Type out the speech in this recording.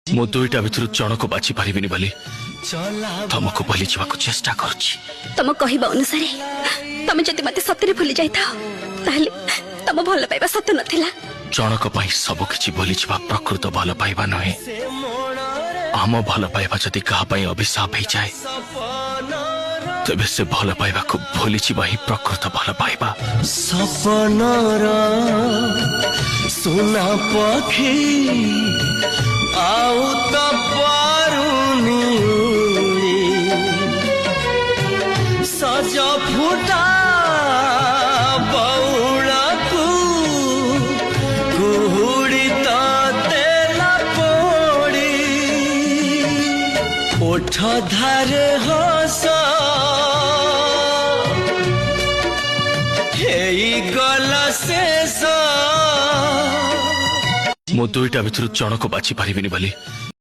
मु दुईटा भितर जन को बाछि पारिबिनी बोली तुमको बोली जावाक चेष्टा करुछि। तुम कहवा अनुसार तुम जदि मते सतरे भूली जाइता ताहले तुम भल पाइबा सत नथिला। जनक पई सब किछि बोली जावा प्रकृत भल पाइबा नहे। आम भल पाइबा जदि कहा पई अभिशाप हो जाए तेबे से भल पाइबा को भूली जावा ही प्रकृत भल पाइबा। सपनर सुना पखी आउ त पारुनी सज फुटा बौड़ाकू कुहुड़ी त तेला पोड़ी ओठ धारे हस गला शेष मु दुईटा भितर जन को बाछि पारिबिनी बोली